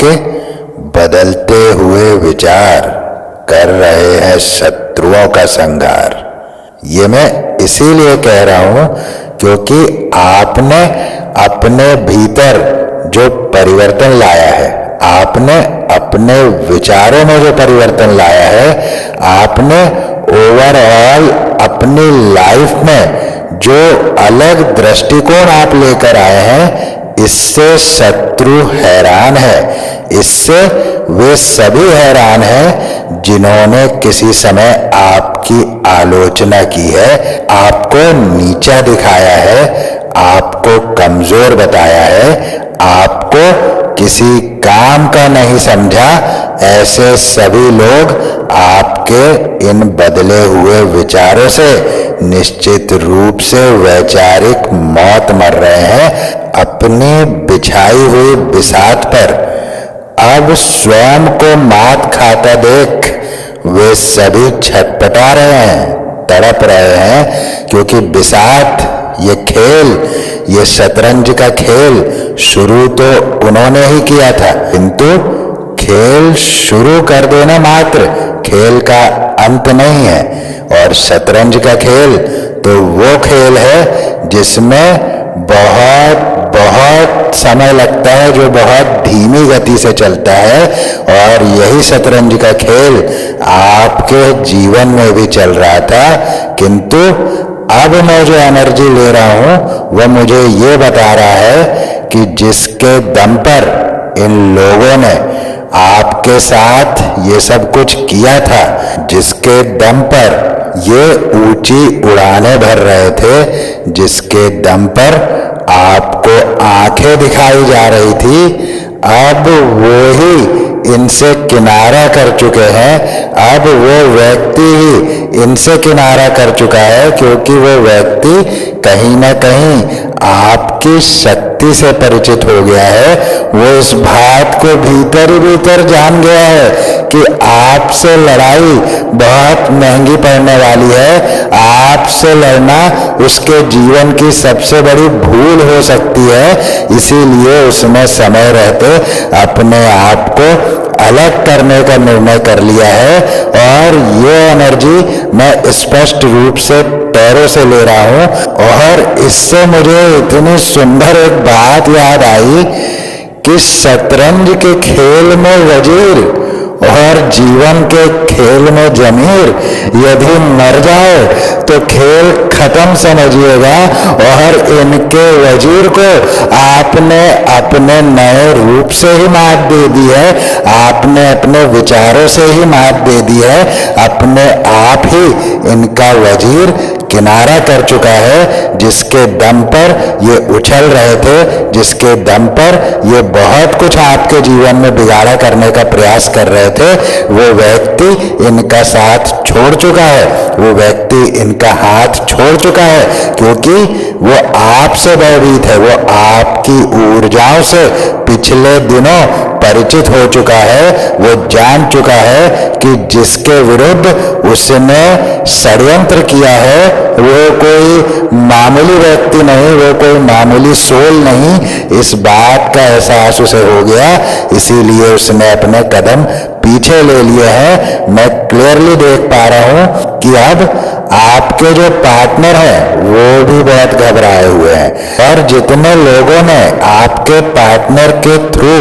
आपके बदलते हुए विचार कर रहे हैं शत्रुओं का संहार। ये मैं इसीलिए कह रहा हूं क्योंकि आपने अपने भीतर जो परिवर्तन लाया है, आपने अपने विचारों में जो परिवर्तन लाया है, आपने ओवरऑल अपनी लाइफ में जो अलग दृष्टिकोण आप लेकर आए हैं, इससे शत्रु हैरान है। इससे वे सभी हैरान हैं जिन्होंने किसी समय आपकी आलोचना की है, आपको नीचा दिखाया है, आपको कमजोर बताया है, आपको किसी काम का नहीं समझा। ऐसे सभी लोग आपके इन बदले हुए विचारों से निश्चित रूप से वैचारिक मौत मर रहे हैं। अपनी बिछाई हुई बिसात पर अब स्वयं को मात खाता देख वे सभी छटपटा रहे हैं, तड़प रहे हैं, क्योंकि बिसात, ये खेल, ये शतरंज का खेल शुरू तो उन्होंने ही किया था, किंतु खेल शुरू कर देना मात्र खेल का अंत नहीं है। और शतरंज का खेल तो वो खेल है जिसमें बहुत बहुत समय लगता है, जो बहुत धीमी गति से चलता है। और यही शतरंज का खेल आपके जीवन में भी चल रहा था, किंतु अब मैं जो एनर्जी ले रहा हूं वह मुझे ये बता रहा है कि जिसके दम पर इन लोगों ने आपके साथ ये सब कुछ किया था, जिसके दम पर ये ऊंची उड़ानें भर रहे थे, जिसके दम पर आपको आंखें दिखाई जा रही थी, अब वो ही इनसे किनारा कर चुके हैं। अब वो व्यक्ति ही इनसे किनारा कर चुका है, क्योंकि वो व्यक्ति कहीं ना कहीं आपकी शक्ति से परिचित हो गया है। वो इस बात को भीतर ही भीतर जान गया है कि आपसे लड़ाई बहुत महंगी पड़ने वाली है। आपसे लड़ना उसके जीवन की सबसे बड़ी भूल हो सकती है। इसीलिए उसने समय रहते अपने आप को अलग करने का निर्णय कर लिया है। और ये एनर्जी मैं स्पष्ट रूप से पैरों से ले रहा हूं। और इससे मुझे इतनी सुंदर एक बात याद आई कि शतरंज के खेल में वजीर और जीवन के खेल में जमीर यदि मर जाए तो खेल खत्म समझिएगा। और इनके वजीर को आपने अपने नए रूप से ही मात दे दी है, आपने अपने विचारों से ही मात दे दी है। अपने आप ही इनका वजीर किनारा कर चुका है। जिसके दम पर ये उछल रहे थे, जिसके दम पर ये बहुत कुछ आपके जीवन में बिगाड़ा करने का प्रयास कर रहे थे, वो व्यक्ति इनका साथ छोड़ चुका है, वो व्यक्ति इनका हाथ छोड़ चुका है, क्योंकि वो आपसे भयभीत है। वो आपकी ऊर्जाओं से पिछले दिनों परिचित हो चुका है। वो जान चुका है कि जिसके विरुद्ध उसने षड्यंत्र किया है वो कोई मामूली व्यक्ति नहीं, वो कोई मामूली सोल नहीं। इस बात का एहसास उसे हो गया, इसीलिए उसने अपने कदम पीछे ले लिए हैं। मैं क्लियरली देख पा रहा हूं कि अब आपके जो पार्टनर हैं वो भी बहुत घबराए हुए हैं। और जितने लोगों ने आपके पार्टनर के थ्रू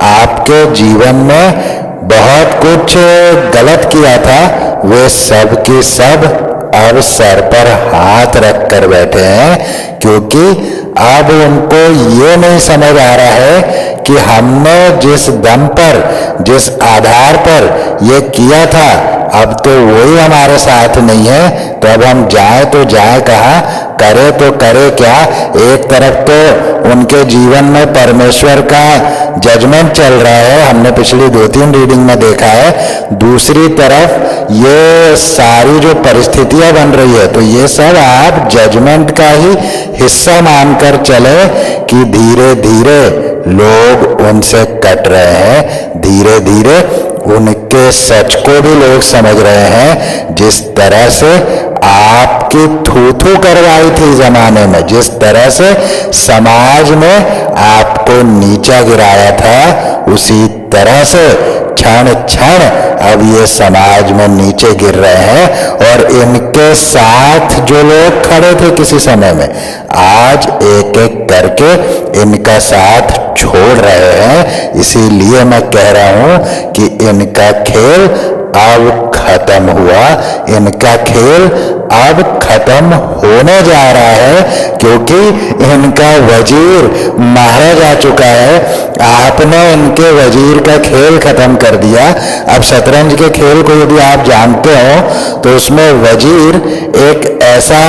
आपके जीवन में बहुत कुछ गलत किया था, वे सब के सब अब सर पर हाथ रख कर बैठे हैं, क्योंकि अब उनको ये नहीं समझ आ रहा है कि हमने जिस दम पर, जिस आधार पर ये किया था, अब तो वही हमारे साथ नहीं है। तो अब हम जाए तो जाए कहाँ, करे तो करे क्या। एक तरफ तो उनके जीवन में परमेश्वर का जजमेंट चल रहा है, हमने पिछली 2-3 रीडिंग में देखा है। दूसरी तरफ ये सारी जो परिस्थितियां बन रही है, तो ये सब आप जजमेंट का ही हिस्सा मानकर चले कि धीरे धीरे लोग उनसे कट रहे हैं, धीरे धीरे उनके सच को भी लोग समझ रहे हैं। जिस तरह से आपकी थू-थू करवाई थी जमाने में, जिस तरह से समाज में आपको नीचा गिराया था, उसी तरह से क्षण क्षण अब ये समाज में नीचे गिर रहे हैं। और इनके साथ जो लोग खड़े थे किसी समय में, आज एक एक करके इनका साथ छोड़ रहे हैं। इसीलिए मैं कह रहा हूं कि इनका खेल अब खत्म हुआ, इनका खेल अब खत्म होने जा रहा है, क्योंकि इनका वजीर मारा जा चुका है। आपने इनके वजीर का खेल खत्म कर दिया। अब शतरंज के खेल को यदि आप जानते हो तो उसमें वजीर एक ऐसा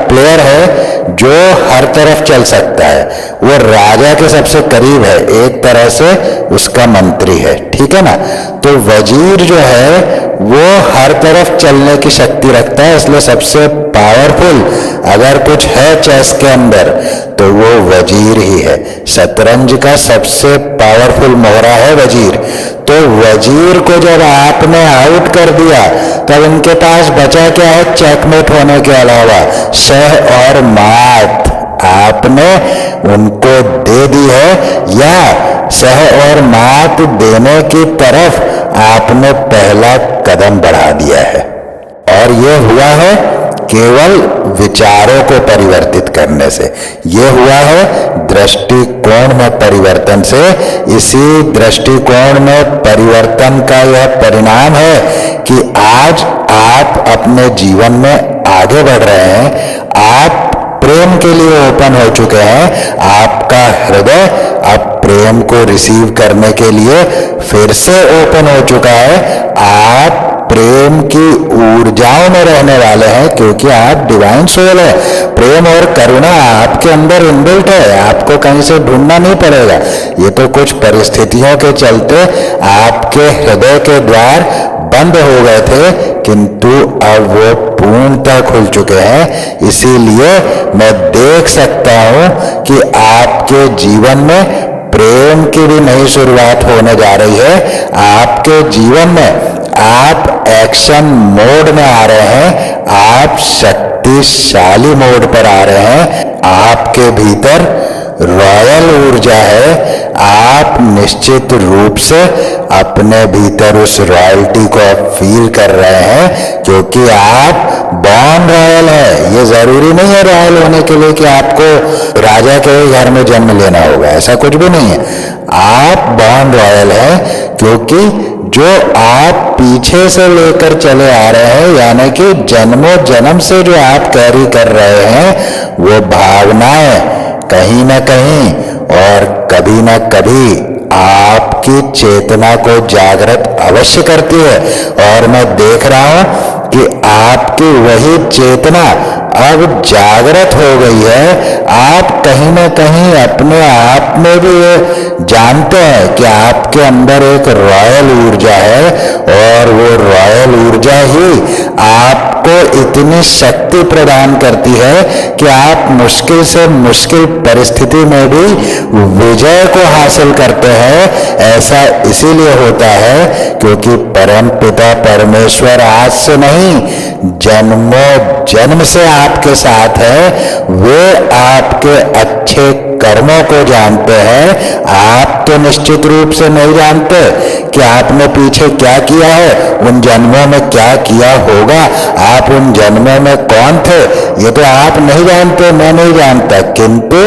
प्लेयर है जो हर तरफ चल सकता है। वो राजा के सबसे करीब है, एक तरह से उसका मंत्री है, ठीक है ना। तो वजीर जो है वो हर तरफ चलने की शक्ति रखता है, इसलिए सबसे पावरफुल अगर कुछ है चेस के अंदर तो वो वजीर ही है। शतरंज का सबसे पावरफुल मोहरा है वजीर। तो वजीर को जब आपने आउट कर दिया तब इनके पास बचा क्या है चेकमेट होने के अलावा? शह और मात आपने उनको दे दी है, या शह और मात देने की तरफ आपने पहला कदम बढ़ा दिया है। और ये हुआ है केवल विचारों को परिवर्तित करने से, ये हुआ है दृष्टिकोण में परिवर्तन से। इसी दृष्टिकोण में परिवर्तन का यह परिणाम है कि आज आप अपने जीवन में आगे बढ़ रहे हैं। आप प्रेम के लिए ओपन हो चुके हैं। आपका हृदय अब प्रेम को रिसीव करने के लिए फिर से ओपन हो चुका है। आप प्रेम की ऊर्जाओं में रहने वाले हैं, क्योंकि आप डिवाइन सोल है। प्रेम और करुणा आपके अंदर इनबिल्ट है, आपको कहीं से ढूंढना नहीं पड़ेगा। ये तो कुछ परिस्थितियों के चलते आपके हृदय के द्वार बंद हो गए थे, किंतु अब वो पूर्णतः खुल चुके हैं। इसीलिए मैं देख सकता हूं कि आपके जीवन में प्रेम की भी नई शुरुआत होने जा रही है। आपके जीवन में आप एक्शन मोड में आ रहे हैं, आप शक्तिशाली मोड पर आ रहे हैं। आपके भीतर रॉयल ऊर्जा है। आप निश्चित रूप से अपने भीतर उस रॉयल्टी को फील कर रहे हैं, क्योंकि आप बॉर्न रॉयल है। ये जरूरी नहीं है रॉयल होने के लिए कि आपको राजा के घर में जन्म लेना होगा, ऐसा कुछ भी नहीं है। आप बॉर्न रॉयल है, क्योंकि जो आप पीछे से लेकर चले आ रहे हैं, यानी कि जन्मों जन्म से जो आप कैरी कर रहे हैं, वो भावनाएं कहीं ना कहीं और कभी ना कभी आपकी चेतना को जागृत अवश्य करती है। और मैं देख रहा हूं कि आपकी वही चेतना अब जागृत हो गई है। आप कहीं ना कहीं अपने आप में भी ये जानते हैं कि आपके अंदर एक रॉयल ऊर्जा है, और वो रॉयल ऊर्जा ही आपको इतनी शक्ति प्रदान करती है कि आप मुश्किल से मुश्किल परिस्थिति में भी विजय को हासिल करते हैं। ऐसा इसीलिए होता है क्योंकि परम पिता परमेश्वर आज से नहीं जन्मों जन्म से आपके साथ है। वे आपके अच्छे कर्मों को जानते हैं। आप तो निश्चित रूप से नहीं जानते कि आपने पीछे क्या किया है, उन जन्मों में क्या किया होगा, आप उन जन्मों में कौन थे, ये तो आप नहीं जानते, मैं नहीं जानता। किंतु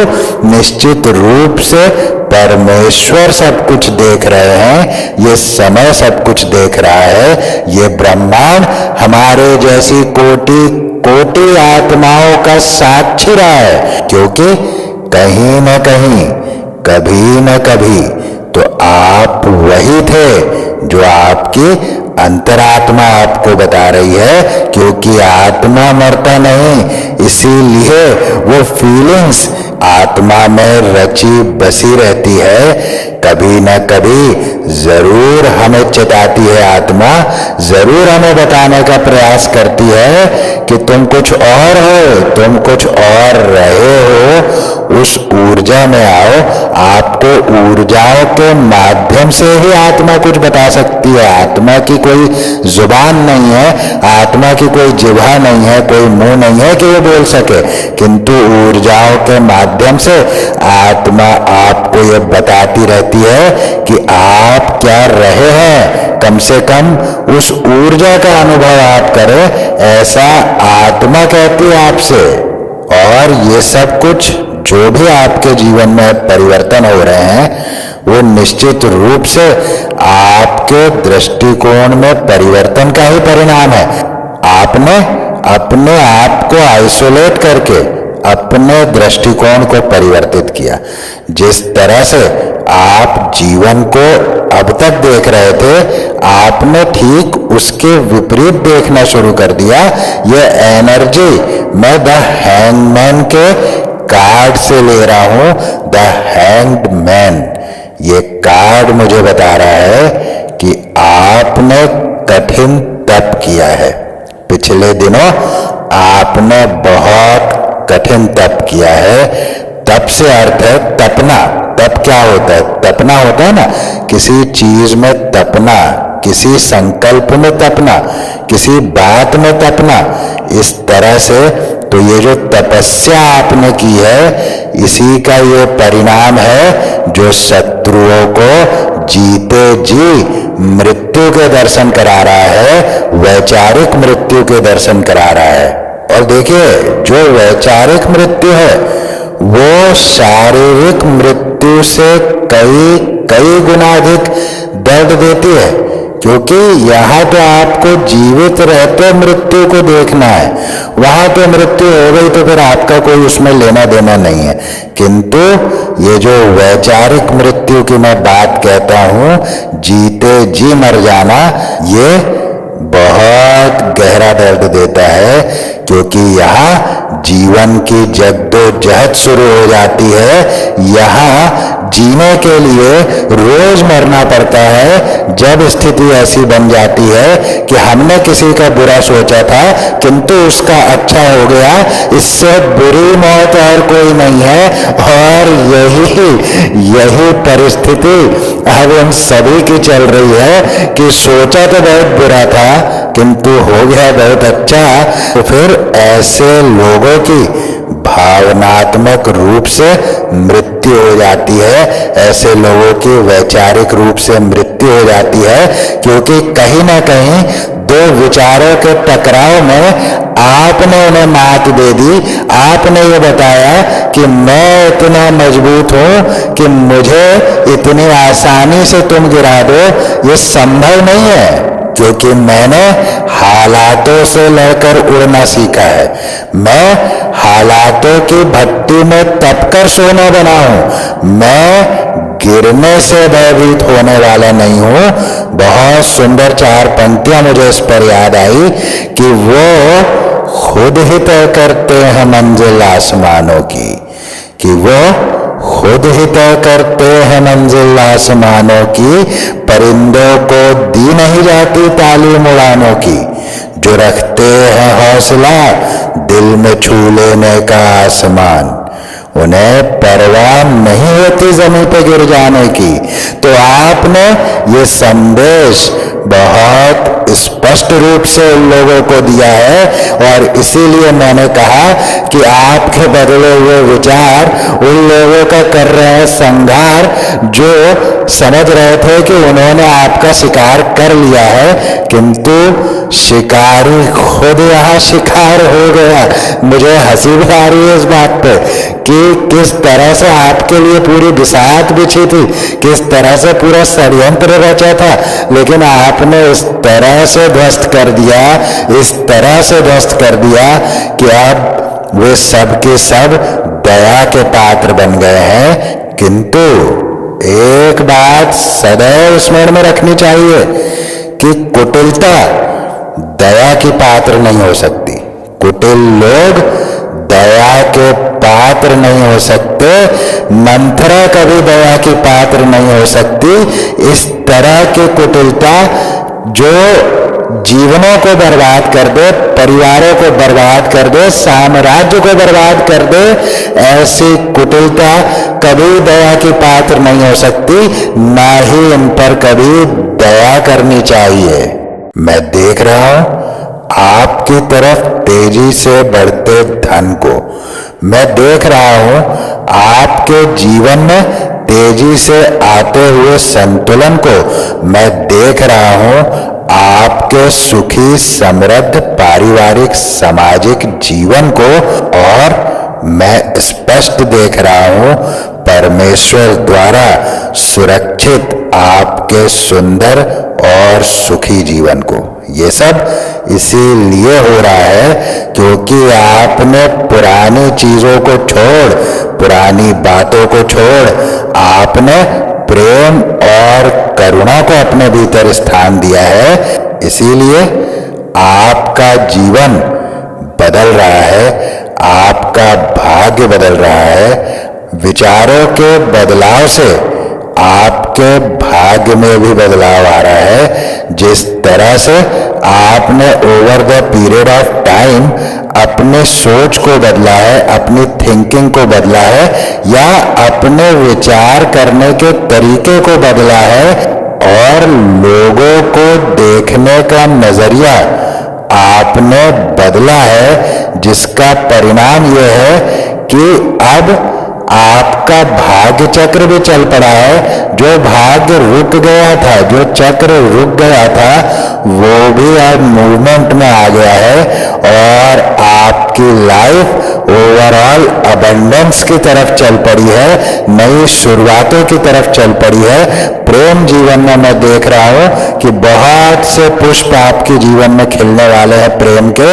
निश्चित रूप से परमेश्वर सब कुछ देख रहे हैं, ये समय सब कुछ देख रहा है। ये ब्रह्मांड हमारे जैसी कोटि कोटि आत्माओं का साक्षी रहा है, क्योंकि कहीं न कहीं कभी न कभी तो आप वही थे जो आपकी अंतरात्मा आपको बता रही है। क्योंकि आत्मा मरता नहीं, इसीलिए वो फीलिंग्स आत्मा में रची बसी रहती है। कभी न कभी जरूर हमें चेताती है आत्मा, जरूर हमें बताने का प्रयास करती है कि तुम कुछ और हो, तुम कुछ और रहे हो, उस ऊर्जा में आओ। आपको ऊर्जाओं के माध्यम से ही आत्मा कुछ बता सकती है। आत्मा की कोई जुबान नहीं है, आत्मा की कोई जिह्वा नहीं है, कोई मुंह नहीं है कि वो बोल सके, किंतु ऊर्जाओं के माध्यम से आत्मा आपको ये बताती रहती है कि आप क्या रहे हैं। कम से कम उस ऊर्जा का अनुभव आप करें, ऐसा आत्मा कहती है आपसे। और ये सब कुछ जो भी आपके जीवन में परिवर्तन हो रहे हैं, वो निश्चित रूप से आपके दृष्टिकोण में परिवर्तन का ही परिणाम है। आपने अपने आप को आइसोलेट करके अपने दृष्टिकोण को परिवर्तित किया। जिस तरह से आप जीवन को अब तक देख रहे थे, आपने ठीक उसके विपरीत देखना शुरू कर दिया। ये एनर्जी मैं द हैंगमैन के कार्ड से ले रहा हूं। द हैंग्ड मैन, ये कार्ड मुझे बता रहा है कि आपने कठिन तप किया है। पिछले दिनों आपने बहुत कठिन तप किया है। तप से अर्थ है तपना। तप क्या होता है? तपना होता है ना, किसी चीज में तपना, किसी संकल्प में तपना, किसी बात में तपना। इस तरह से तो ये जो तपस्या आपने की है, इसी का ये परिणाम है जो शत्रुओं को जीते जी मृत्यु के दर्शन करा रहा है, वैचारिक मृत्यु के दर्शन करा रहा है। और देखिए, जो वैचारिक मृत्यु है वो शारीरिक मृत्यु से कई गुना अधिक दर्द देती है, क्योंकि यहाँ तो आपको जीवित रहते मृत्यु को देखना है। वहां तो मृत्यु हो गई तो फिर आपका कोई उसमें लेना देना नहीं है। किंतु ये जो वैचारिक मृत्यु की मैं बात कहता हूं, जीते जी मर जाना, ये बहुत गहरा दर्द देता है, क्योंकि यहाँ जीवन की जद्दोजहद शुरू हो जाती है। यहाँ जीने के लिए रोज मरना पड़ता है। जब स्थिति ऐसी बन जाती है कि हमने किसी का बुरा सोचा था किंतु उसका अच्छा हो गया, इससे बुरी मौत और कोई नहीं है। और यही परिस्थिति अब हम सभी की चल रही है कि सोचा तो बहुत बुरा था किंतु हो गया बहुत अच्छा। तो फिर ऐसे लोगों की भावनात्मक रूप से मृत्यु हो जाती है, ऐसे लोगों की वैचारिक रूप से मृत्यु हो जाती है, क्योंकि कहीं ना कहीं दो विचारों के टकराव में आपने उन्हें मात दे दी। आपने ये बताया कि मैं इतना मजबूत हूं कि मुझे इतनी आसानी से तुम गिरा दो, ये संभव नहीं है, क्योंकि मैंने हालातों से लड़कर उड़ना सीखा है। मैं हालातों की भट्टी में तपकर सोना बना हूं। मैं गिरने से भयभीत होने वाला नहीं हूं। बहुत सुंदर 4 पंक्तियां मुझे इस पर याद आई कि वो खुद ही तय करते हैं मंजिल आसमानों की, कि वो खुद ही तय करते हैं मंजिल आसमानों की। परिंदों को दी नहीं जाती तालीम उड़ानों की, जो रखते हैं हौसला दिल में छू लेने का आसमान। उन्हें परवाह नहीं होती जमीन पे गिर जाने की। तो आपने ये संदेश बहुत स्पष्ट रूप से उन लोगों को दिया है, और इसीलिए मैंने कहा कि आपके बदले हुए विचार उन लोगों का कर रहे हैं संघार, जो समझ रहे थे कि उन्होंने आपका शिकार कर लिया है, किंतु शिकारी खुद यहाँ शिकार हो गया। मुझे हंसी भी आ रही है इस बात पे कि किस तरह से आपके लिए पूरी बिसात बिछी थी, किस तरह से पूरा षड्यंत्र रचा था, लेकिन आपने इस तरह से ध्वस्त कर दिया, इस तरह से ध्वस्त कर दिया कि अब वे सब के सब दया के पात्र बन गए हैं। किंतु एक बात सदैव स्मरण में रखनी चाहिए कि कुटिलता दया की पात्र नहीं हो सकती। कुटिल लोग दया के पात्र नहीं हो सकते। मंथरा कभी दया की पात्र नहीं हो सकती। इस तरह की कुटिलता जो जीवनों को बर्बाद कर दे, परिवारों को बर्बाद कर दे, साम्राज्य को बर्बाद कर दे, ऐसी कुटिलता कभी दया की पात्र नहीं हो सकती, ना ही इन पर कभी दया करनी चाहिए। मैं देख रहा हूं आपकी तरफ तेजी से बढ़ते धन को, मैं देख रहा हूं आपके जीवन में तेजी से आते हुए संतुलन को, मैं देख रहा हूं आपके सुखी समृद्ध पारिवारिक सामाजिक जीवन को, और मैं स्पष्ट देख रहा हूं परमेश्वर द्वारा सुरक्षित आपके सुंदर और सुखी जीवन को। ये सब इसीलिए हो रहा है क्योंकि आपने पुरानी चीजों को छोड़, पुरानी बातों को छोड़, आपने प्रेम और करुणा को अपने भीतर स्थान दिया है। इसीलिए आपका जीवन बदल रहा है, आपका भाग्य बदल रहा है। विचारों के बदलाव से आपके भाग्य में भी बदलाव आ रहा है। जिस तरह से आपने over the period of time अपने सोच को बदला है, अपनी थिंकिंग को बदला है, या अपने विचार करने के तरीके को बदला है, और लोगों को देखने का नजरिया आपने बदला है, जिसका परिणाम यह है कि अब आपका भाग्य चक्र भी चल पड़ा है। जो भाग्य रुक गया था, जो चक्र रुक गया था, वो भी अब मूवमेंट में आ गया है, और आपकी लाइफ ओवरऑल अबंडेंस की तरफ चल पड़ी है, नई शुरुआतों की तरफ चल पड़ी है। प्रेम जीवन में मैं देख रहा हूं कि बहुत से पुष्प आपके जीवन में खिलने वाले हैं प्रेम के।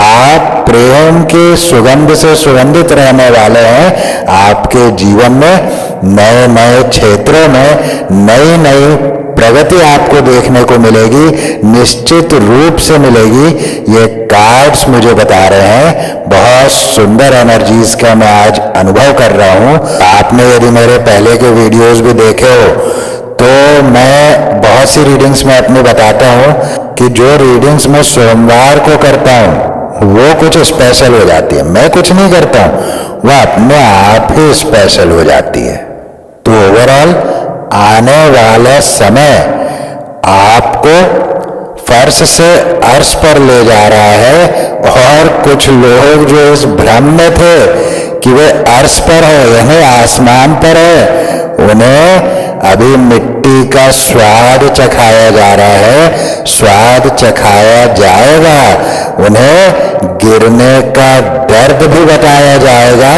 आप प्रेम की सुगंध से सुगंधित रहने वाले हैं। आपके जीवन में नए नए क्षेत्रों में नई नई प्रगति आपको देखने को मिलेगी, निश्चित रूप से मिलेगी। ये कार्ड्स मुझे बता रहे हैं, बहुत सुंदर एनर्जीज का मैं आज अनुभव कर रहा हूं। आपने यदि मेरे पहले के वीडियोस भी देखे हो तो मैं बहुत सी रीडिंग्स में अपनी बताता हूं कि जो रीडिंग्स मैं सोमवार को करता हूं वो कुछ स्पेशल हो जाती है। मैं कुछ नहीं करता हूं, वह अपने आप ही स्पेशल हो जाती है। तो ओवरऑल आने वाला समय आपको फर्श से अर्श पर ले जा रहा है, और कुछ लोग जो इस भ्रम में थे कि वे अर्श पर है यानी आसमान पर है, उन्हें अभी मिट्टी का स्वाद चखाया जा रहा है, स्वाद चखाया जाएगा। उन्हें गिरने का दर्द भी बताया जाएगा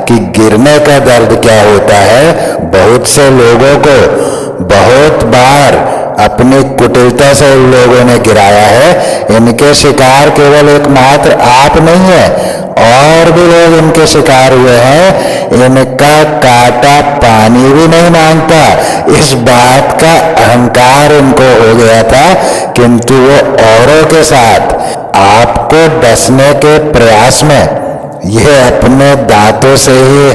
कि गिरने का दर्द क्या होता है। बहुत से लोगों को बहुत बार अपनी कुटिलता से उन लोगों ने गिराया है। इनके शिकार केवल एकमात्र आप नहीं है, और भी लोग इनके शिकार हुए हैं। इनका काटा पानी भी नहीं मांगता, इस बात का अहंकार इनको हो गया था, किंतु वो औरों के साथ आपको डसने के प्रयास में ये अपने दांतों से ही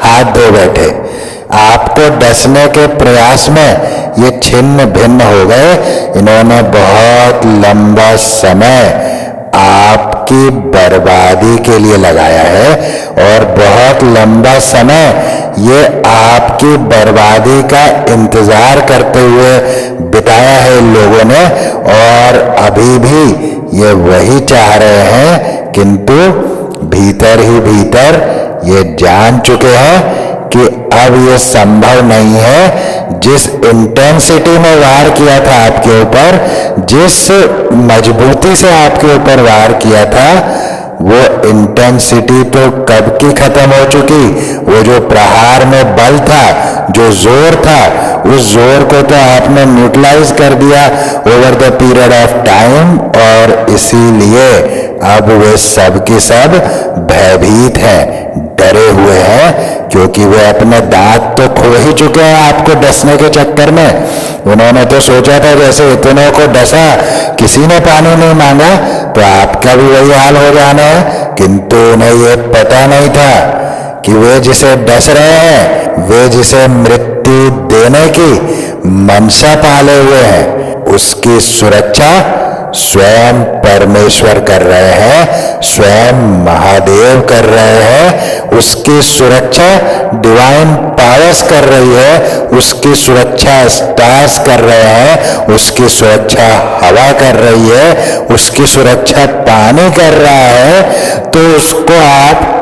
हाथ धो बैठे। आपको डसने के प्रयास में ये छिन्न भिन्न हो गए। इन्होंने बहुत लंबा समय आपकी बर्बादी के लिए लगाया है, और बहुत लंबा समय ये आपकी बर्बादी का इंतजार करते हुए बिताया है इन लोगों ने, और अभी भी ये वही चाह रहे हैं, किंतु भीतर ही भीतर ये जान चुके हैं कि अब ये संभव नहीं है। जिस इंटेंसिटी में वार किया था आपके ऊपर, जिस मजबूती से आपके ऊपर वार किया था, वो इंटेंसिटी तो कब की खत्म हो चुकी। वो जो प्रहार में बल था, जो जोर था, उस जोर को तो आपने न्यूट्रलाइज कर दिया over the period of time, और इसीलिए अब वे सब के सब भयभीत हैं, डरे हुए हैं, क्योंकि वे अपने दांत तो खो ही चुके हैं आपको डसने के चक्कर में। उन्होंने तो सोचा था जैसे इतनों को डसा, किसी ने पानी नहीं मांगा तो आपका भी वही हाल हो जाना है, किंतु उन्हें ये पता नहीं था कि वे जिसे डस रहे हैं, वे जिसे मृत्यु देने की मनसा पाले हुए हैं, उसकी सुरक्षा स्वयं परमेश्वर कर रहे हैं, स्वयं महादेव कर रहे हैं। उसकी सुरक्षा डिवाइन पावर्स कर रही है, उसकी सुरक्षा स्टार्स कर रहे हैं, उसकी सुरक्षा हवा कर रही है, उसकी सुरक्षा पानी कर रहा है। तो उसको आप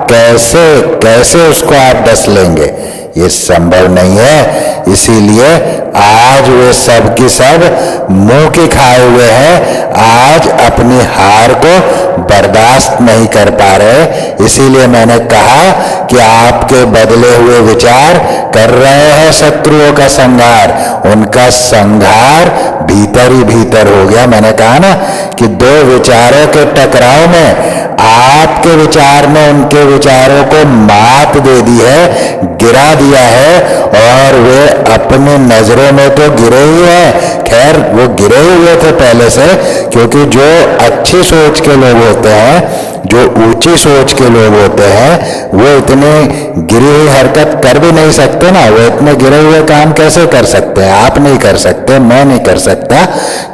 कैसे उसको आप डस लेंगे? ये संभव नहीं है। इसीलिए आज वे सब की सब मुंह के खाए हुए हैं, आज अपनी हार को बर्दाश्त नहीं कर पा रहे। इसीलिए मैंने कहा कि आपके बदले हुए विचार कर रहे हैं शत्रुओं का संहार। उनका संहार भीतर ही भीतर हो गया। मैंने कहा ना कि दो विचारों के टकराव में आपके विचार ने उनके विचारों को मात दे दी है, गिरा दिया है, और वे अपनी नजरों में तो गिरे ही हैं। खैर वो गिरे हुए थे पहले से, क्योंकि जो अच्छी सोच के लोग होते हैं, जो ऊंची सोच के लोग होते हैं, वो इतनी गिरी हुई हरकत कर भी नहीं सकते ना। वो इतने गिरे हुए काम कैसे कर सकते हैं? आप नहीं कर सकते, मैं नहीं कर सकता,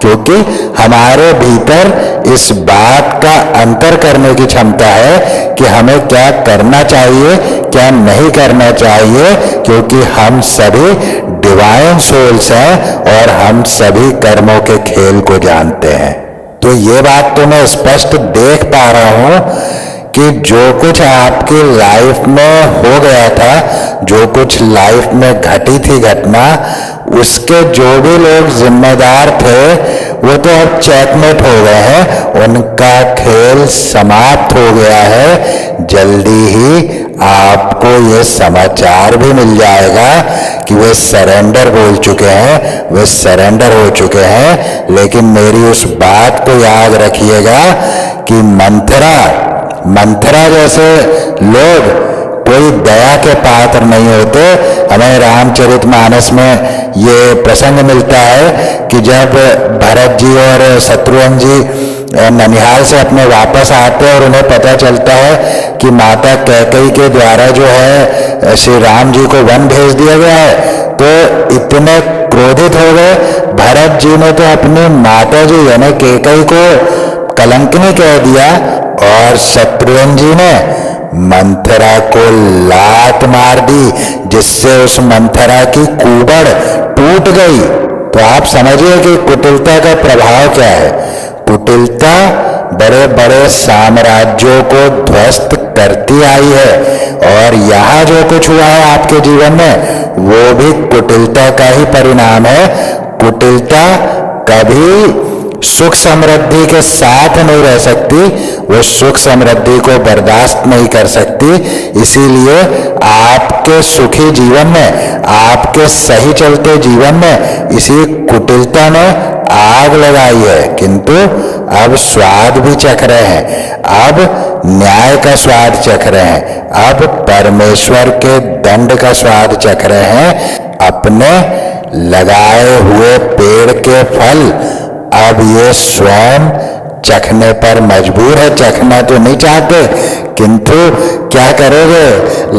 क्योंकि हमारे भीतर इस बात का अंतर करने की क्षमता है कि हमें क्या करना चाहिए, क्या नहीं करना चाहिए, क्योंकि हम सभी डिवाइन सोल्स हैं और हम सभी कर्मों के खेल को जानते हैं। तो ये बात तो मैं स्पष्ट देख पा रहा हूं कि जो कुछ आपकी लाइफ में हो गया था, जो कुछ लाइफ में घटी थी घटना, उसके जो भी लोग जिम्मेदार थे वो तो अब चेकमेट हो गए हैं, उनका खेल समाप्त हो गया है। जल्दी ही आपको ये समाचार भी मिल जाएगा कि वे सरेंडर बोल चुके हैं, वे सरेंडर हो चुके हैं। लेकिन मेरी उस बात को याद रखिएगा कि मंथरा जैसे लोग कोई दया के पात्र नहीं होते। हमें रामचरितमानस में ये प्रसंग मिलता है कि जब भरत जी और शत्रुघ्न जी ननिहाल से अपने वापस आते हैं और उन्हें पता चलता है कि माता कैकेयी के द्वारा जो है श्री राम जी को वन भेज दिया गया है, तो इतने क्रोधित हो गए। भरत जी ने तो अपनी माता जी यानी कैकेयी को कलंकिनी कह दिया, और शत्रुघ्न जी ने मंथरा को लात मार दी, जिससे उस मंथरा की कुबड़ टूट गई। तो आप समझिए कि कुटिलता का प्रभाव क्या है। कुटिलता बड़े बड़े साम्राज्यों को ध्वस्त करती आई है, और यहाँ जो कुछ हुआ है आपके जीवन में वो भी कुटिलता का ही परिणाम है। कुटिलता कभी सुख समृद्धि के साथ नहीं रह सकती, वो सुख समृद्धि को बर्दाश्त नहीं कर सकती। इसीलिए आपके सुखी जीवन में, आपके सही चलते जीवन में इसी कुटिलता ने आग लगाई है। किंतु अब स्वाद भी चख रहे हैं, अब न्याय का स्वाद चख रहे हैं, अब परमेश्वर के दंड का स्वाद चख रहे हैं। अपने लगाए हुए पेड़ के फल अब ये स्वयं चखने पर मजबूर है। चखना तो नहीं चाहते, किंतु क्या करोगे?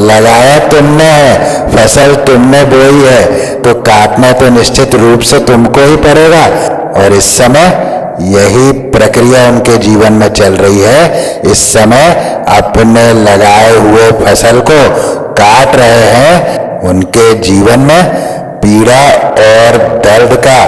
लगाया तुमने है, फसल तुमने बोई है, तो काटना तो निश्चित रूप से तुमको ही पड़ेगा। और इस समय यही प्रक्रिया उनके जीवन में चल रही है। इस समय अपने लगाए हुए फसल को काट रहे हैं। उनके जीवन में पीड़ा और दर्द का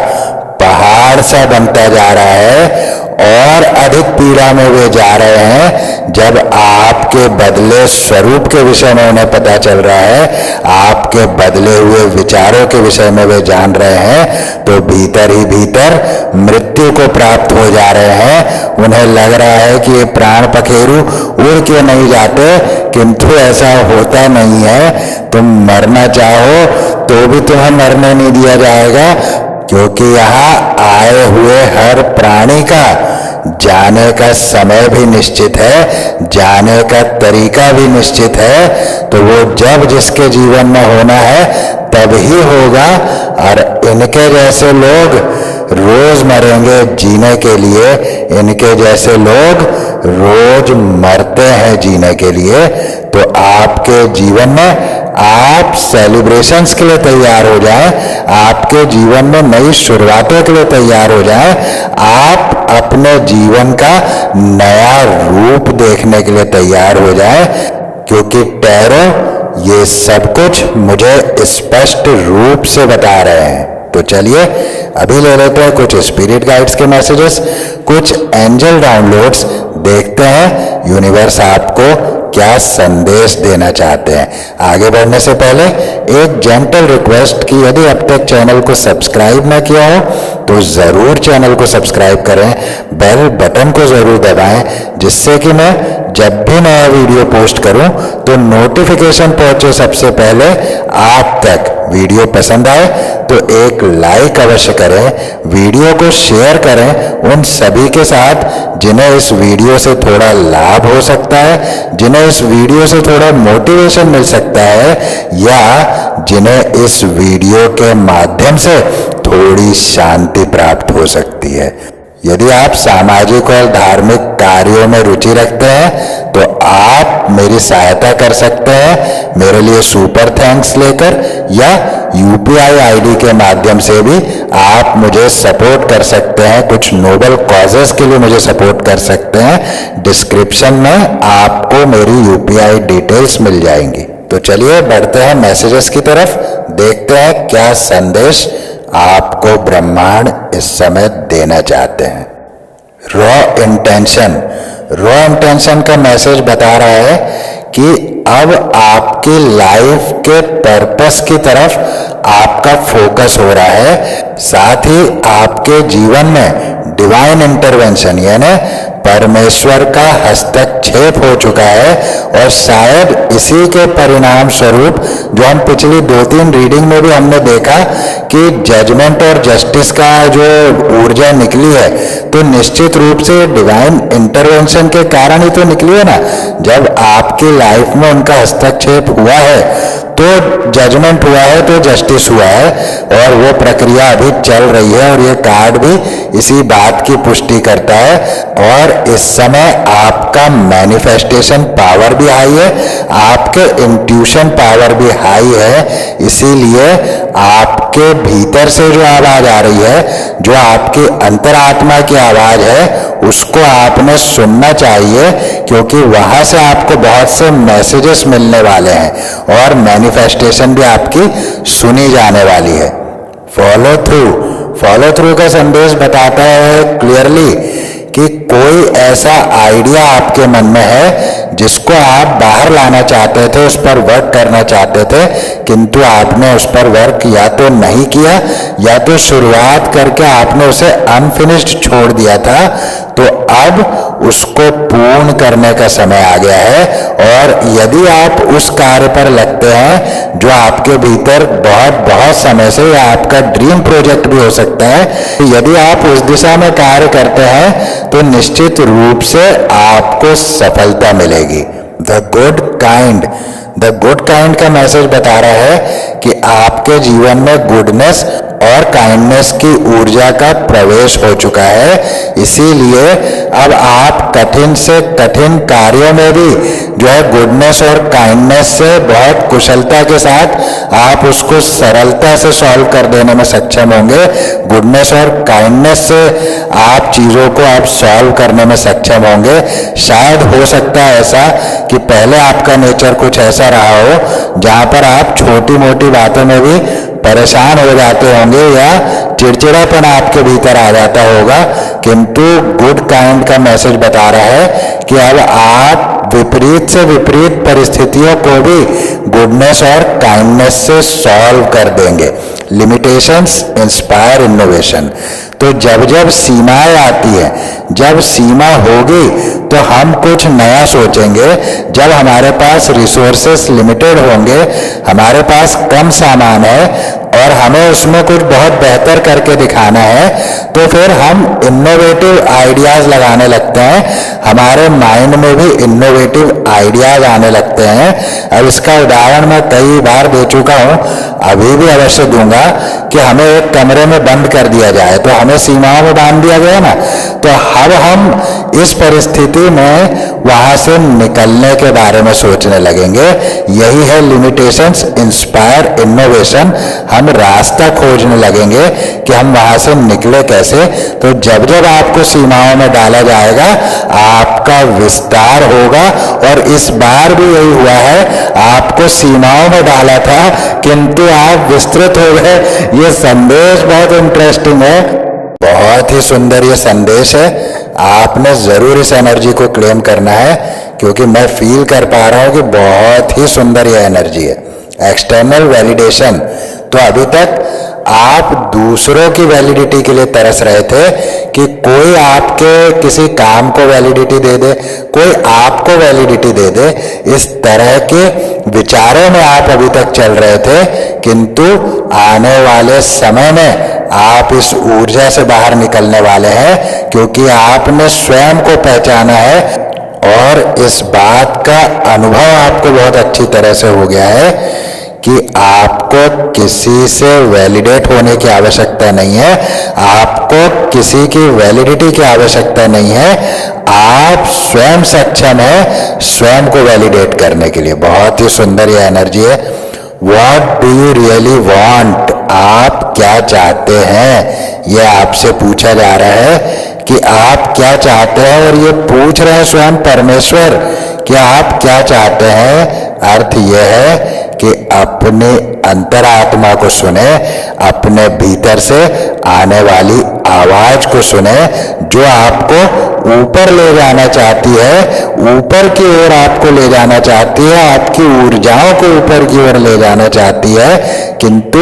पहाड़ सा बनता जा रहा है, और अधिक पीड़ा में वे जा रहे हैं। जब आपके बदले स्वरूप के विषय में उन्हें पता चल रहा है, आपके बदले हुए विचारों के विषय में वे जान रहे हैं, तो भीतर ही भीतर मृत्यु को प्राप्त हो जा रहे हैं। उन्हें लग रहा है कि ये प्राण पखेरु उड़ के नहीं जाते, किंतु ऐसा होता नहीं है। तुम मरना चाहो तो भी तुम्हें मरने नहीं दिया जाएगा, क्योंकि यहाँ आए हुए हर प्राणी का जाने का समय भी निश्चित है, जाने का तरीका भी निश्चित है। तो वो जब जिसके जीवन में होना है तब ही होगा। और इनके जैसे लोग रोज मरेंगे जीने के लिए, इनके जैसे लोग रोज मरते हैं जीने के लिए। तो आपके जीवन में आप सेलिब्रेशंस के लिए तैयार हो जाएं, आपके जीवन में नई शुरुआतों के लिए तैयार हो जाएं, आप अपने जीवन का नया रूप देखने के लिए तैयार हो जाएं, क्योंकि टैरो ये सब कुछ मुझे स्पष्ट रूप से बता रहे हैं। तो चलिए अभी ले लेते हैं कुछ स्पिरिट गाइड्स के मैसेजेस, कुछ एंजल डाउनलोड्स, देखते हैं यूनिवर्स आपको क्या संदेश देना चाहते हैं। आगे बढ़ने से पहले एक जेंटल रिक्वेस्ट कि यदि अब तक चैनल को सब्सक्राइब ना किया हो तो ज़रूर चैनल को सब्सक्राइब करें, बेल बटन को ज़रूर दबाएं, जिससे कि मैं जब भी नया वीडियो पोस्ट करूं तो नोटिफिकेशन पहुंचे सबसे पहले आप तक। वीडियो पसंद आए तो एक लाइक अवश्य करें, वीडियो को शेयर करें उन सभी के साथ जिन्हें इस वीडियो से थोड़ा लाभ हो सकता है, जिन्हें इस वीडियो से थोड़ा मोटिवेशन मिल सकता है, या जिन्हें इस वीडियो के माध्यम से थोड़ी शांति प्राप्त हो सकती है। यदि आप सामाजिक और धार्मिक कार्यों में रुचि रखते हैं तो आप मेरी सहायता कर सकते हैं मेरे लिए सुपर थैंक्स लेकर, या यूपीआई आईडी के माध्यम से भी आप मुझे सपोर्ट कर सकते हैं। कुछ नोबल कॉजेस के लिए मुझे सपोर्ट कर सकते हैं। डिस्क्रिप्शन में आपको मेरी यूपीआई डिटेल्स मिल जाएंगी। तो चलिए बढ़ते हैं मैसेजेस की तरफ, देखते हैं क्या संदेश आपको ब्रह्मांड इस समय देना चाहते हैं। रॉ इंटेंशन का मैसेज बता रहा है कि अब आपकी लाइफ के पर्पस की तरफ आपका फोकस हो रहा है, साथ ही आपके जीवन में डिवाइन इंटरवेंशन यानी परमेश्वर का हस्तक्षेप हो चुका है, और शायद इसी के परिणाम स्वरूप जो हम पिछली 2-3 रीडिंग में भी हमने देखा कि जजमेंट और जस्टिस का जो ऊर्जा निकली है, तो निश्चित रूप से डिवाइन इंटरवेंशन के कारण ही तो निकली है ना। जब आपकी लाइफ में उनका हस्तक्षेप हुआ है तो जजमेंट हुआ है, तो जस्टिस हुआ है, और वो प्रक्रिया अभी चल रही है, और ये कार्ड भी इसी बात की पुष्टि करता है। और इस समय आपका मैनिफेस्टेशन पावर भी हाई है, आपके इंट्यूशन पावर भी हाई है, इसीलिए आपके भीतर से जो आवाज आ रही है, जो आपकी अंतरात्मा की आवाज है, उसको आपने सुनना चाहिए, क्योंकि वहां से आपको बहुत से मैसेजेस मिलने वाले हैं और मैनिफेस्टेशन भी आपकी सुनी जाने वाली है। फॉलो थ्रू का संदेश बताता है क्लियरली कि कोई ऐसा आइडिया आपके मन में है जिसको आप बाहर लाना चाहते थे, उस पर वर्क करना चाहते थे, किंतु आपने उस पर वर्क या तो नहीं किया, या तो शुरुआत करके आपने उसे अनफिनिश्ड छोड़ दिया था। तो अब उसको पूर्ण करने का समय आ गया है, और यदि आप उस कार्य पर लगते हैं जो आपके भीतर बहुत समय से, या आपका ड्रीम प्रोजेक्ट भी हो सकता है, यदि आप उस दिशा में कार्य करते हैं तो निश्चित रूप से आपको सफलता मिलेगी। द गुड काइंड का मैसेज बता रहा है कि आपके जीवन में गुडनेस और काइंडनेस की ऊर्जा का प्रवेश हो चुका है, इसीलिए अब आप कठिन से कठिन कार्यों में भी जो है गुडनेस और काइंडनेस से बहुत कुशलता के साथ आप उसको सरलता से सॉल्व कर देने में सक्षम होंगे। गुडनेस और काइंडनेस से आप चीज़ों को आप सॉल्व करने में सक्षम होंगे। शायद हो सकता है ऐसा कि पहले आपका नेचर कुछ ऐसा रहा हो जहाँ पर आप छोटी मोटी बातों में भी परेशान हो जाते होंगे, या चिड़चिड़ापन आपके भीतर आ जाता होगा, किंतु गुड काइंड का मैसेज बता रहा है कि अब आप विपरीत से विपरीत परिस्थितियों को भी गुडनेस और काइंडनेस से सॉल्व कर देंगे। Limitations inspire innovation. तो जब जब सीमाएं आती है, जब सीमा होगी तो हम कुछ नया सोचेंगे। जब हमारे पास रिसोर्सेस लिमिटेड होंगे, हमारे पास कम सामान है और हमें उसमें कुछ बहुत बेहतर करके दिखाना है, तो फिर हम इनोवेटिव आइडियाज लगाने लगते हैं। हमारे माइंड में भी इनोवेटिव आइडियाज आने लगते हैं। अब इसका उदाहरण मैं कई बार दे चुका हूँ, अभी भी अवश्य दूंगा कि हमें एक कमरे में बंद कर दिया जाए, तो हमें सीमाओं में बांध दिया गया ना, तो अब हम इस परिस्थिति में वहां से निकलने के बारे में सोचने लगेंगे। यही है लिमिटेशंस इंस्पायर इनोवेशन। हम रास्ता खोजने लगेंगे कि हम वहां से निकले कैसे। तो जब जब आपको सीमाओं में डाला जाएगा आपका विस्तार होगा। और इस बार भी यही हुआ है, आपको सीमाओं में डाला था किंतु आप विस्तृत हो गए। ये संदेश बहुत इंटरेस्टिंग है, बहुत ही सुंदर ये संदेश है। आपने जरूर इस एनर्जी को क्लेम करना है, क्योंकि मैं फील कर पा रहा हूं कि बहुत ही सुंदर ये एनर्जी है। एक्सटर्नल वैलिडेशन, तो अभी तक आप दूसरों की वैलिडिटी के लिए तरस रहे थे कि कोई आपके किसी काम को वैलिडिटी दे दे, कोई आपको वैलिडिटी दे दे। इस तरह के विचारों में आप अभी तक चल रहे थे, किंतु आने वाले समय में आप इस ऊर्जा से बाहर निकलने वाले हैं, क्योंकि आपने स्वयं को पहचाना है और इस बात का अनुभव आपको बहुत अच्छी तरह से हो गया है कि आपको किसी से वैलिडेट होने की आवश्यकता नहीं है, आपको किसी की वैलिडिटी की आवश्यकता नहीं है। आप स्वयं सक्षम है स्वयं को वैलिडेट करने के लिए। बहुत ही सुंदर ये एनर्जी है। What do you really want? आप क्या चाहते हैं, ये आपसे पूछा जा रहा है कि आप क्या चाहते हैं। और ये पूछ रहे हैं स्वयं परमेश्वर कि आप क्या चाहते हैं। अर्थ यह है कि अपने अंतरात्मा को सुने, अपने भीतर से आने वाली आवाज को सुने जो आपको ऊपर ले जाना चाहती है, ऊपर की ओर आपको ले जाना चाहती है, आपकी ऊर्जाओं को ऊपर की ओर ले जाना चाहती है। किंतु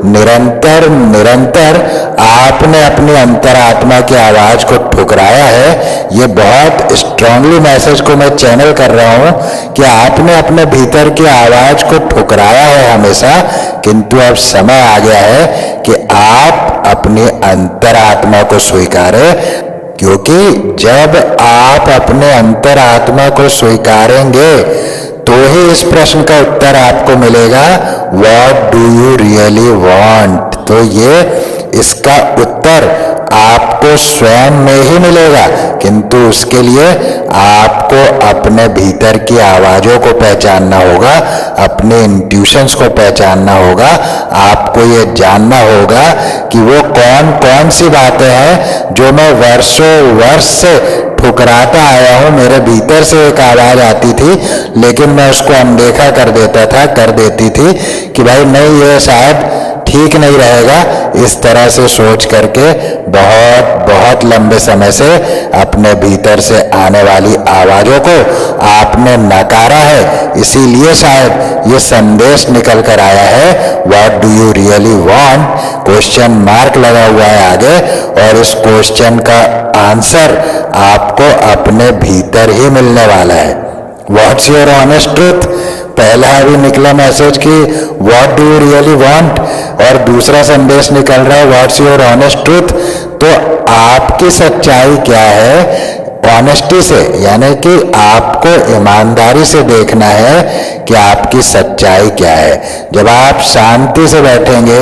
निरंतर निरंतर आपने अपनी अंतरात्मा की आवाज को ठुकराया है। ये बहुत स्ट्रांगली मैसेज को मैं चैनल कर रहा हूं कि आपने अपने भीतर की आवाज को ठुकराया है हमेशा, किंतु अब समय आ गया है कि आप अपनी अंतरात्मा को स्वीकारें। क्योंकि जब आप अपने अंतरात्मा को स्वीकारेंगे तो ही इस प्रश्न का उत्तर आपको मिलेगा, what do you really want. तो ये इसका उत्तर आपको स्वयं में ही मिलेगा, किंतु उसके लिए आपको अपने भीतर की आवाजों को पहचानना होगा, अपने इंट्यूशंस को पहचानना होगा। आपको ये जानना होगा कि वो कौन कौन सी बातें हैं जो मैं वर्षों वर्ष से ठुकराता आया हूं। मेरे भीतर से एक आवाज आती थी, लेकिन मैं उसको अनदेखा कर देता था, कर देती थी कि भाई नहीं, ये शायद ठीक नहीं रहेगा। इस तरह से सोच करके बहुत बहुत लंबे समय से अपने भीतर से आने वाली आवाजों को आपने नकारा है। इसीलिए शायद ये संदेश निकल कर आया है, what do you really want, question mark लगा हुआ है आगे। और इस क्वेश्चन का आंसर आपको अपने भीतर ही मिलने वाला है। व्हाट्स योर ऑनेस्ट ट्रूथ, पहला अभी निकला मैसेज कि what do you really want, और दूसरा संदेश निकल रहा है व्हाट्स योर ऑनेस्ट ट्रूथ। तो आपकी सच्चाई क्या है, ऑनेस्टी से, यानी कि आपको ईमानदारी से देखना है कि आपकी सच्चाई क्या है। जब आप शांति से बैठेंगे,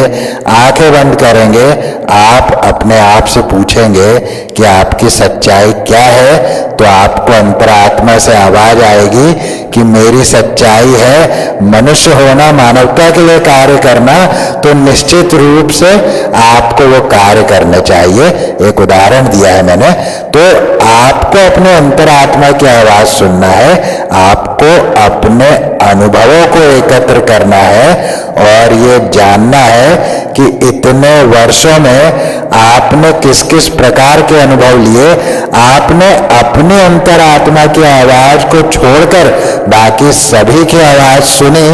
आंखें बंद करेंगे, आप अपने आप से पूछेंगे कि आपकी सच्चाई क्या है, तो आपको अंतरात्मा से आवाज आएगी कि मेरी सच्चाई है मनुष्य होना, मानवता के लिए कार्य करना। तो निश्चित रूप से आपको वो कार्य करने चाहिए। एक उदाहरण दिया है मैंने। तो आपको अपने अंतरात्मा की आवाज सुनना है, आपको अपने अनुभवों को एकत्र करना है और ये जानना है कि इतने वर्षों में आपने किस किस प्रकार के अनुभव लिए। आपने अपनी अंतरात्मा की आवाज को छोड़कर बाकी सभी की आवाज सुनी,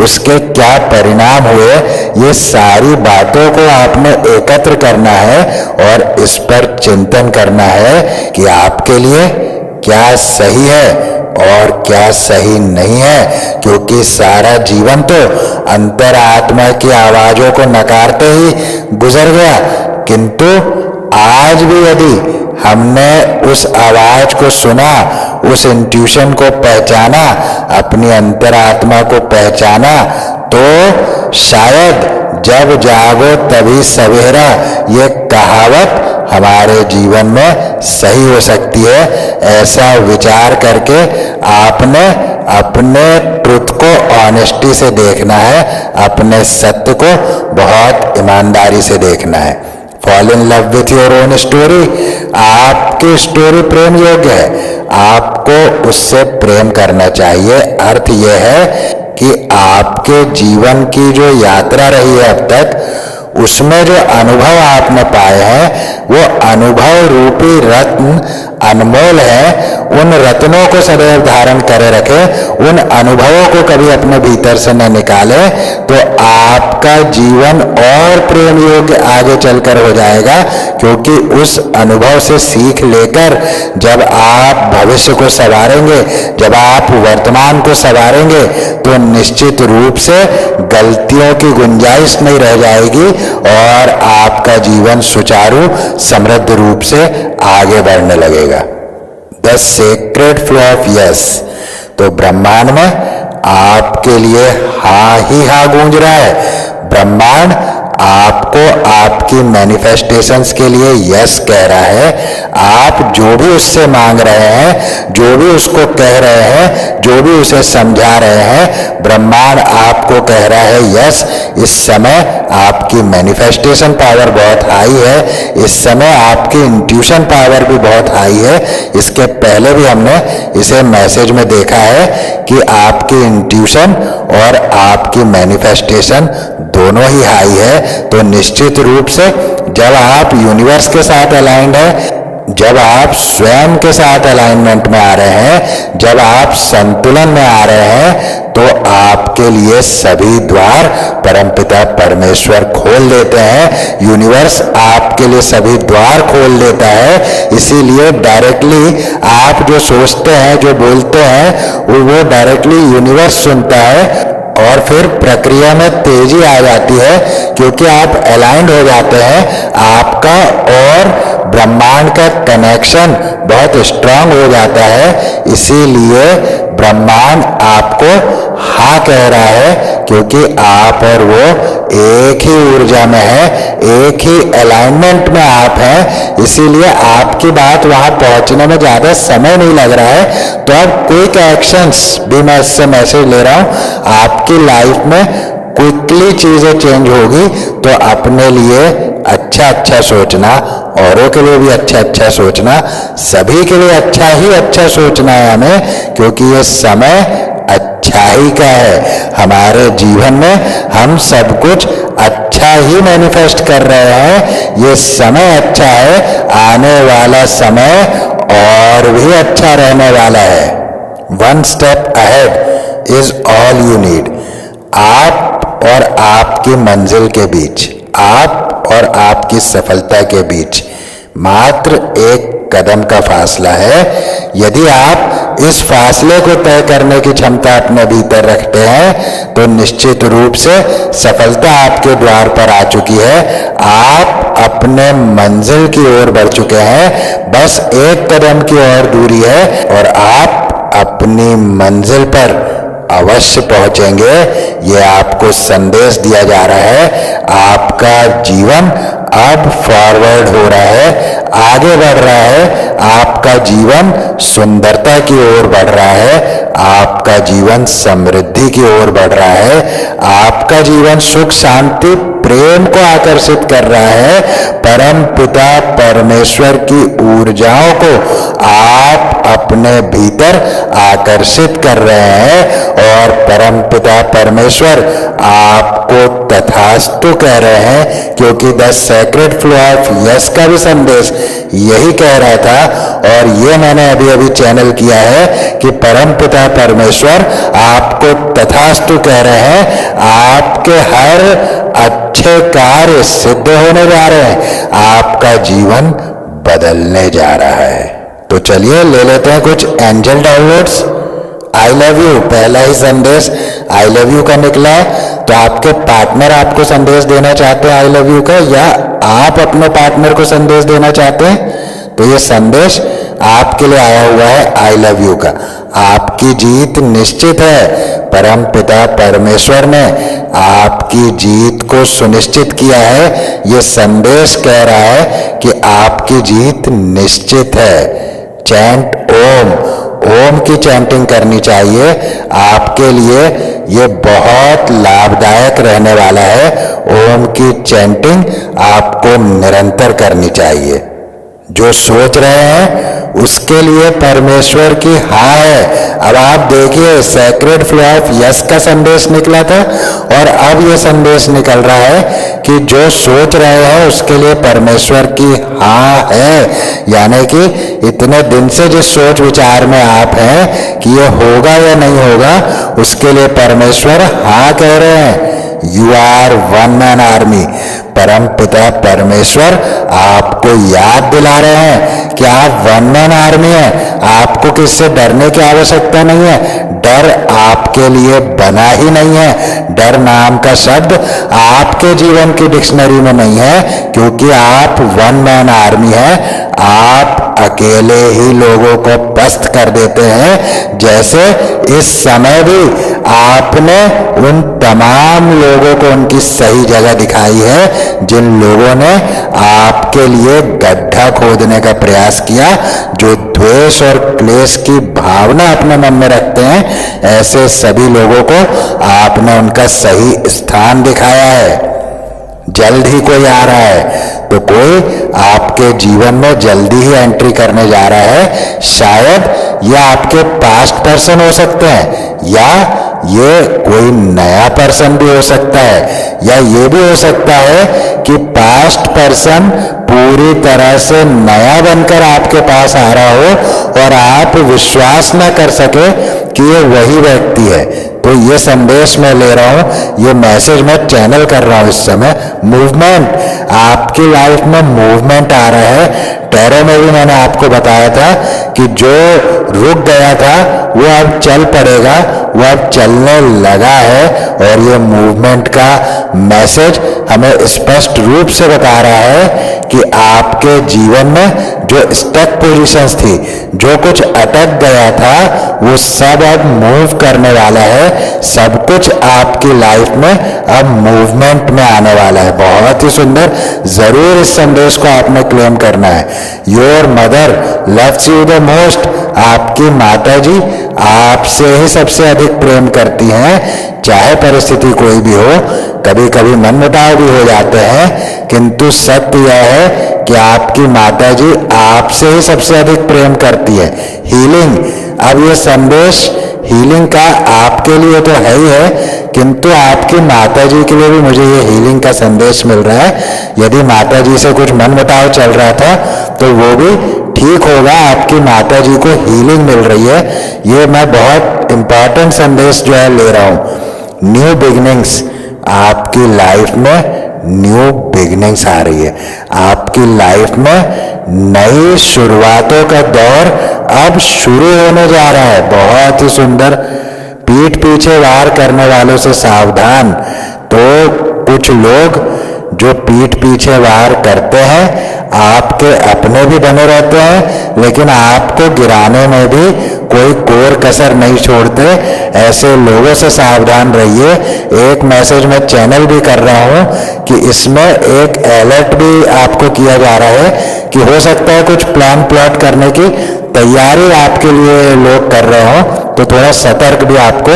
उसके क्या परिणाम हुए, ये सारी बातों को आपने एकत्र करना है और इस पर चिंतन करना है कि आपके लिए क्या सही है और क्या सही नहीं है। क्योंकि सारा जीवन तो अंतरात्मा की आवाजों को नकारते ही गुजर गया, किंतु आज भी यदि हमने उस आवाज को सुना, उस इंट्यूशन को पहचाना, अपनी अंतरात्मा को पहचाना, तो शायद जब जागो तभी सवेरा, ये कहावत हमारे जीवन में सही हो सकती है, ऐसा विचार करके आपने अपने ट्रुथ को ऑनेस्टी से देखना है, अपने सत्य को बहुत ईमानदारी से देखना है। Fall in love with your own story. आपकी स्टोरी प्रेम योग्य है, आपको उससे प्रेम करना चाहिए। अर्थ यह है कि आपके जीवन की जो यात्रा रही है अब तक, उसमें जो अनुभव आपने पाए हैं वो अनुभव रूपी रत्न अनमोल है। उन रत्नों को सदैव धारण करे रखें, उन अनुभवों को कभी अपने भीतर से न निकालें, तो आपका जीवन और प्रेम योग्य आगे चलकर हो जाएगा। क्योंकि उस अनुभव से सीख लेकर जब आप भविष्य को संवारेंगे, जब आप वर्तमान को संवारेंगे, तो निश्चित रूप से गलतियों की गुंजाइश नहीं रह जाएगी और आपका जीवन सुचारू समृद्ध रूप से आगे बढ़ने लगेगा। The sacred flow of yes. तो ब्रह्मांड में आपके लिए हाँ ही हाँ गूंज रहा है। ब्रह्मांड आपको आपकी मैनिफेस्टेशंस के लिए यस कह रहा है। आप जो भी उससे मांग रहे हैं, जो भी उसको कह रहे हैं, जो भी उसे समझा रहे हैं, ब्रह्मांड आपको कह रहा है यस। इस समय आपकी मैनिफेस्टेशन पावर बहुत हाई है, इस समय आपकी इंट्यूशन पावर भी बहुत हाई है। इसके पहले भी हमने इसे मैसेज में देखा है कि आपकी इंट्यूशन और आपकी मैनिफेस्टेशन दोनों ही हाई है। तो निश्चित रूप से जब आप यूनिवर्स के साथ अलाइंड है, जब आप स्वयं के साथ अलाइनमेंट में आ रहे हैं, जब आप संतुलन में आ रहे हैं, तो आपके लिए सभी द्वार परमपिता परमेश्वर खोल देते हैं। यूनिवर्स आपके लिए सभी द्वार खोल देता है। इसीलिए डायरेक्टली आप जो सोचते हैं, जो बोलते हैं, वो डायरेक्टली यूनिवर्स सुनता है और फिर प्रक्रिया में तेजी आ जाती है। क्योंकि आप अलाइंड हो जाते हैं, आपका और ब्रह्मांड का कनेक्शन बहुत स्ट्रांग हो जाता है। इसीलिए ब्रह्मांड आपको हाँ कह रहा है, क्योंकि आप और वो एक ही ऊर्जा में है, एक ही अलाइनमेंट में आप हैं। इसीलिए आपकी बात वहां पहुंचने में ज्यादा समय नहीं लग रहा है। तो अब क्विक एक्शंस भी मैं इससे मैसेज ले रहा हूं, आपकी लाइफ में क्विकली चीजें चेंज होगी। तो अपने लिए अच्छा अच्छा सोचना, औरों के लिए भी अच्छा अच्छा सोचना, सभी के लिए अच्छा सोचना है हमें। क्योंकि ये समय अच्छा ही का है। हमारे जीवन में हम सब कुछ अच्छा ही मैनिफेस्ट कर रहे हैं। ये समय अच्छा है, आने वाला समय और भी अच्छा रहने वाला है। One step ahead is all you need. आप और आपकी मंजिल के बीच, आप और आपकी सफलता के बीच मात्र एक कदम का फासला है। यदि आप इस फासले को तय करने की क्षमता अपने भीतर रखते हैं, तो निश्चित रूप से सफलता आपके द्वार पर आ चुकी है। आप अपने मंजिल की ओर बढ़ चुके हैं, बस एक कदम की और दूरी है और आप अपनी मंजिल पर अवश्य पहुंचेंगे। ये आपको संदेश दिया जा रहा है। आपका जीवन अब फॉरवर्ड हो रहा है, आगे बढ़ रहा है। आपका जीवन सुंदरता की ओर बढ़ रहा है, आपका जीवन समृद्धि की ओर बढ़ रहा है, आपका जीवन सुख शांति प्रेम को आकर्षित कर रहा है। परम पिता परमेश्वर की ऊर्जाओं को आप अपने भीतर आकर्षित कर रहे हैं और परम पिता परमेश्वर आपको तथास्तु कह रहे हैं। क्योंकि the sacred flow of yes का भी संदेश यही कह रहा था और ये मैंने अभी अभी चैनल किया है कि परम पिता परमेश्वर आपको तथास्तु कह रहे हैं। आपके हर अच्छे कार्य सिद्ध होने जा रहे हैं, आपका जीवन बदलने जा रहा है। तो चलिए ले लेते हैं कुछ angel downloads. I love you, पहला ही संदेश आई लव यू का निकला है। तो आपके पार्टनर आपको संदेश देना चाहते हैं आई लव यू का, या आप अपने पार्टनर को संदेश देना चाहते हैं, तो ये संदेश आपके लिए आया हुआ है आई लव यू का। आपकी जीत निश्चित है। परम पिता परमेश्वर ने आपकी जीत को सुनिश्चित किया है। ये संदेश कह रहा है कि आपकी जीत निश्चित है। चैंट ओम, ओम की चैंटिंग करनी चाहिए। आपके लिए ये बहुत लाभदायक रहने वाला है। ओम की चैंटिंग आपको निरंतर करनी चाहिए। जो सोच रहे हैं उसके लिए परमेश्वर की हाँ है। अब आप देखिए, सैक्रेड फ्लो ऑफ यस का संदेश निकला था और अब ये संदेश निकल रहा है कि जो सोच रहे हैं उसके लिए परमेश्वर की हाँ है। यानी कि इतने दिन से जिस सोच विचार में आप हैं कि ये होगा या नहीं होगा, उसके लिए परमेश्वर हाँ कह रहे हैं। You are one man army. परम पिता परमेश्वर आपको याद दिला रहे हैं कि आप वन मैन आर्मी हैं। आपको किससे डरने की आवश्यकता नहीं है। डर आपके लिए बना ही नहीं है। डर नाम का शब्द आपके जीवन की डिक्शनरी में नहीं है, क्योंकि आप वन मैन आर्मी हैं। आप अकेले ही लोगों को पस्त कर देते हैं। जैसे इस समय भी आपने उन तमाम लोगों को उनकी सही जगह दिखाई है जिन लोगों ने आपके लिए गड्ढा खोदने का प्रयास किया। जो द्वेष और क्लेश की भावना अपने मन में रखते हैं, ऐसे सभी लोगों को आपने उनका सही स्थान दिखाया है। जल्द ही कोई आ रहा है, तो कोई आपके जीवन में जल्दी ही एंट्री करने जा रहा है। शायद ये आपके पास्ट पर्सन हो सकते हैं, या ये कोई नया पर्सन भी हो सकता है, या ये भी हो सकता है कि पास्ट पर्सन पूरी तरह से नया बनकर आपके पास आ रहा हो और आप विश्वास न कर सके कि ये वही व्यक्ति है। तो ये संदेश मैं ले रहा हूं, ये मैसेज मैं चैनल कर रहा हूं इस समय। मूवमेंट, आपकी लाइफ में मूवमेंट आ रहा है। टैरो में भी मैंने आपको बताया था कि जो रुक गया था वो अब चल पड़ेगा, वो अब चलने लगा है। और ये मूवमेंट का मैसेज हमें स्पष्ट रूप से बता रहा है कि आपके जीवन में जो स्टक पोजीशंस थी, जो कुछ अटक गया था, वो सब अब मूव करने वाला है। सब कुछ आपकी लाइफ में अब मूवमेंट में आने वाला है। बहुत ही सुंदर। जरूर इस संदेश को आपने क्लेम करना है। Your mother loves you the most. आपकी माता जी आपसे ही सबसे अधिक प्रेम करती हैं। चाहे परिस्थिति कोई भी हो, कभी कभी मनमुटाव भी हो जाते हैं, किंतु सत्य यह है कि आपकी माता जी आपसे ही सबसे अधिक प्रेम करती है। हीलिंग, अब ये संदेश हीलिंग का आपके लिए तो है ही है, किंतु आपकी माता जी के लिए भी मुझे ये हीलिंग का संदेश मिल रहा है। यदि माता जी से कुछ मनमुटाव चल रहा था तो वो भी ठीक होगा। आपकी माता जी को हीलिंग मिल रही है। ये मैं बहुत इंपॉर्टेंट संदेश जो है ले रहा हूं। न्यू बिगिनिंग्स, आपकी लाइफ में न्यू बिगिनिंग्स आ रही है। आपकी लाइफ में नई शुरुआतों का दौर अब शुरू होने जा रहा है। बहुत ही सुंदर। पीठ पीछे वार करने वालों से सावधान। तो कुछ लोग जो पीठ पीछे वार करते हैं, आपके अपने भी बने रहते हैं, लेकिन आपको गिराने में भी कोई कोर कसर नहीं छोड़ते। ऐसे लोगों से सावधान रहिए। एक मैसेज मैं चैनल भी कर रहा हूं कि इसमें एक अलर्ट भी आपको किया जा रहा है कि हो सकता है कुछ प्लान प्लॉट करने की तैयारी आपके लिए लोग कर रहे हो, तो थोड़ा सतर्क भी आपको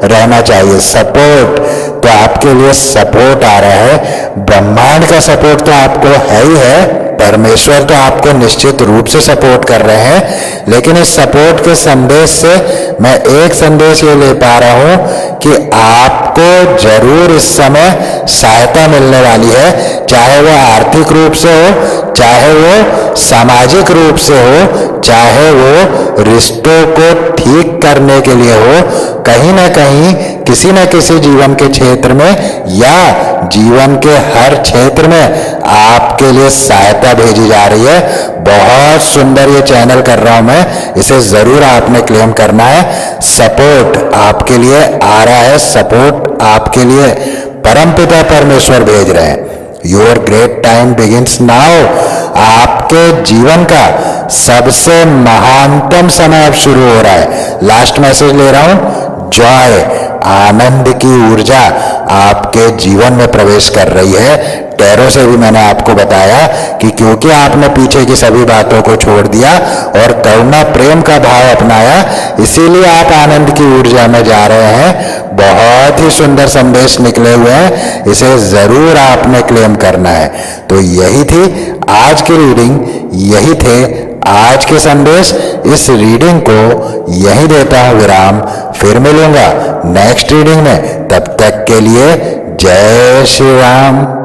रहना चाहिए। सपोर्ट, तो आपके लिए सपोर्ट आ रहा है। ब्रह्मांड का सपोर्ट तो आपको है ही है। परमेश्वर तो आपको निश्चित रूप से सपोर्ट कर रहे हैं, लेकिन इस सपोर्ट के संदेश से मैं एक संदेश ये ले पा रहा हूं कि आपको जरूर इस समय सहायता मिलने वाली है। चाहे वो आर्थिक रूप से हो, चाहे वो सामाजिक रूप से हो, चाहे वो रिश्तों को ठीक करने के लिए हो। कहीं ना कहीं किसी न किसी जीवन के क्षेत्र में या जीवन के हर क्षेत्र में आपके लिए सहायता भेजी जा रही है। बहुत सुंदर ये चैनल कर रहा हूं मैं, इसे जरूर आपने क्लेम करना है। सपोर्ट आपके लिए आ रहा है। सपोर्ट आपके लिए परमपिता परमेश्वर भेज रहे हैं। Your great time begins now. आपके जीवन का सबसे महानतम समय अब शुरू हो रहा है। लास्ट मैसेज ले रहा हूं। जॉय, आनंद की ऊर्जा आपके जीवन में प्रवेश कर रही है। पैरों से भी मैंने आपको बताया कि क्योंकि आपने पीछे की सभी बातों को छोड़ दिया और करुणा प्रेम का भाव अपनाया, इसीलिए आप आनंद की ऊर्जा में जा रहे हैं। बहुत ही सुंदर संदेश निकले हुए हैं, इसे जरूर आपने क्लेम करना है। तो यही थी आज की रीडिंग, यही थे आज के संदेश। इस रीडिंग को यही देता हूं विराम, फिर मिलूंगा नेक्स्ट रीडिंग में। तब तक के लिए जय श्री राम।